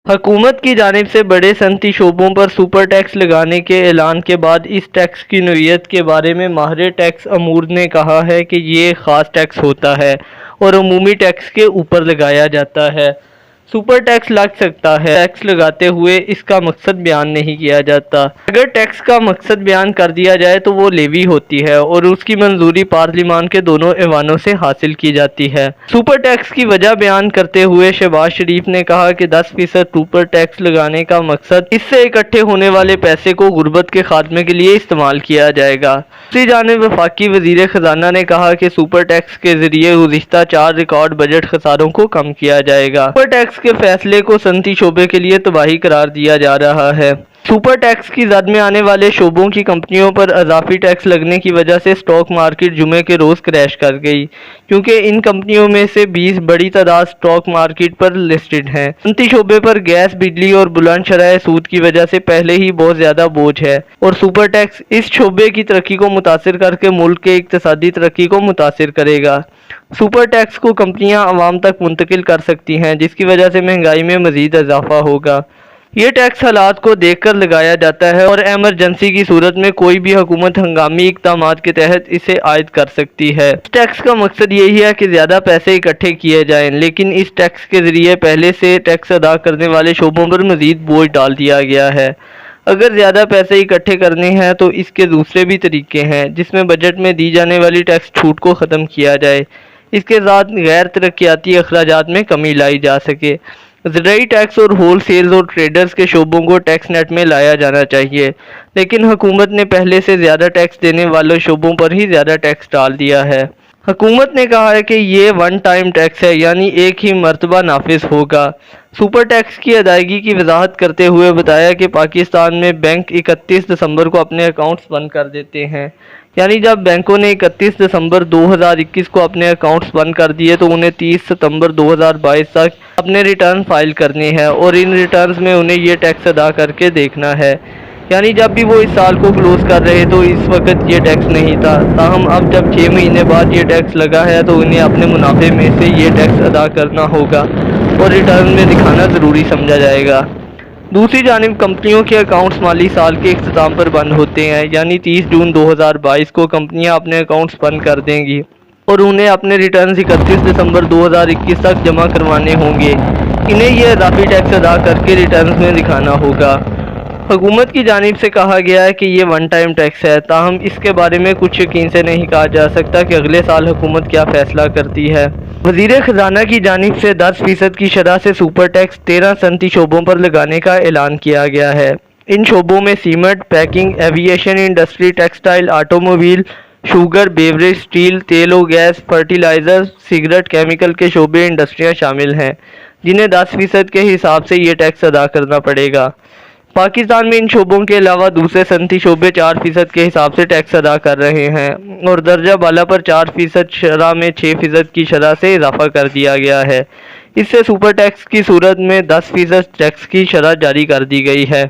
حکومت کی جانب سے بڑے صنعتی شعبوں پر سپر ٹیکس لگانے کے اعلان کے بعد اس ٹیکس کی نوعیت کے بارے میں ماہر ٹیکس امور نے کہا ہے کہ یہ خاص ٹیکس ہوتا ہے اور عمومی ٹیکس کے اوپر لگایا جاتا ہے۔ سپر ٹیکس لگ سکتا ہے، ٹیکس لگاتے ہوئے اس کا مقصد بیان نہیں کیا جاتا۔ اگر ٹیکس کا مقصد بیان کر دیا جائے تو وہ لیوی ہوتی ہے اور اس کی منظوری پارلیمان کے دونوں ایوانوں سے حاصل کی جاتی ہے۔ سپر ٹیکس کی وجہ بیان کرتے ہوئے شہباز شریف نے کہا کہ 10% سپر ٹیکس لگانے کا مقصد اس سے اکٹھے ہونے والے پیسے کو غربت کے خاتمے کے لیے استعمال کیا جائے گا۔ دوسری جانب وفاقی وزیر خزانہ نے کہا کہ سپر ٹیکس کے ذریعے گزشتہ 4 ریکارڈ بجٹ خساروں کو کم کیا جائے گا۔ سپر ٹیکس کے فیصلے کو صنعتی شعبے کے لیے تباہی قرار دیا جا رہا ہے۔ سپر ٹیکس کی زد میں آنے والے شعبوں کی کمپنیوں پر اضافی ٹیکس لگنے کی وجہ سے اسٹاک مارکیٹ جمعے کے روز کریش کر گئی، کیونکہ ان کمپنیوں میں سے 20 بڑی تعداد اسٹاک مارکیٹ پر لسٹڈ ہیں۔ صنعتی شعبے پر گیس، بجلی اور بلند شرح سود کی وجہ سے پہلے ہی بہت زیادہ بوجھ ہے، اور سپر ٹیکس اس شعبے کی ترقی کو متاثر کر کے ملک کے اقتصادی ترقی کو متاثر کرے گا۔ سپر ٹیکس کو کمپنیاں عوام تک منتقل کر سکتی ہیں، جس کی وجہ سے مہنگائی میں مزید اضافہ ہوگا۔ یہ ٹیکس حالات کو دیکھ کر لگایا جاتا ہے اور ایمرجنسی کی صورت میں کوئی بھی حکومت ہنگامی اقدامات کے تحت اسے عائد کر سکتی ہے۔ اس ٹیکس کا مقصد یہی ہے کہ زیادہ پیسے اکٹھے کیے جائیں، لیکن اس ٹیکس کے ذریعے پہلے سے ٹیکس ادا کرنے والے شعبوں پر مزید بوجھ ڈال دیا گیا ہے۔ اگر زیادہ پیسے اکٹھے کرنے ہیں تو اس کے دوسرے بھی طریقے ہیں، جس میں بجٹ میں دی جانے والی ٹیکس چھوٹ کو ختم کیا جائے۔ اس کے ساتھ غیر ترقیاتی اخراجات میں کمی لائی جا سکے۔ زرعی ٹیکس اور ہول سیلز اور ٹریڈرز کے شعبوں کو ٹیکس نیٹ میں لایا جانا چاہیے، لیکن حکومت نے پہلے سے زیادہ ٹیکس دینے والے شعبوں پر ہی زیادہ ٹیکس ڈال دیا ہے۔ حکومت نے کہا ہے کہ یہ ون ٹائم ٹیکس ہے، یعنی ایک ہی مرتبہ نافذ ہوگا۔ سپر ٹیکس کی ادائیگی کی وضاحت کرتے ہوئے بتایا کہ پاکستان میں بینک 31 دسمبر کو اپنے اکاؤنٹس بند کر دیتے ہیں، یعنی جب بینکوں نے 31 دسمبر 2021 کو اپنے اکاؤنٹس بند کر دیے تو انہیں 30 ستمبر 2022 تک اپنے ریٹرن فائل کرنے ہیں اور ان ریٹرنز میں انہیں یہ ٹیکس ادا کر کے دیکھنا ہے، یعنی جب بھی وہ اس سال کو کلوز کر رہے تو اس وقت یہ ٹیکس نہیں تھا، تاہم اب جب 6 مہینے بعد یہ ٹیکس لگا ہے تو انہیں اپنے منافع میں سے یہ ٹیکس ادا کرنا ہوگا اور ریٹرن میں دکھانا ضروری سمجھا جائے گا۔ دوسری جانب کمپنیوں کے اکاؤنٹس مالی سال کے اختتام پر بند ہوتے ہیں، یعنی 30 جون 2022 کو کمپنیاں اپنے اکاؤنٹس بند کر دیں گی اور انہیں اپنے ریٹرنز 31 دسمبر 2021 تک جمع کروانے ہوں گے۔ انہیں یہ اضافی ٹیکس ادا کر کے ریٹرنز میں دکھانا ہوگا۔ حکومت کی جانب سے کہا گیا ہے کہ یہ ون ٹائم ٹیکس ہے، تاہم اس کے بارے میں کچھ یقین سے نہیں کہا جا سکتا کہ اگلے سال حکومت کیا فیصلہ کرتی ہے۔ وزیر خزانہ کی جانب سے 10% کی شرح سے سپر ٹیکس 13 صنعتی شعبوں پر لگانے کا اعلان کیا گیا ہے۔ ان شعبوں میں cement, packing, aviation industry, textile, automobile, sugar, beverage, steel, تیل و گیس، فرٹیلائزر، سگریٹ، کیمیکل کے شعبے انڈسٹریاں شامل ہیں، جنہیں 10% کے حساب سے یہ ٹیکس ادا کرنا پڑے گا۔ پاکستان میں ان شعبوں کے علاوہ دوسرے صنعتی شعبے 4% کے حساب سے ٹیکس ادا کر رہے ہیں اور درجہ بالا پر 4% شرح میں 6% کی شرح سے اضافہ کر دیا گیا ہے۔ اس سے سپر ٹیکس کی صورت میں 10% ٹیکس کی شرح جاری کر دی گئی ہے۔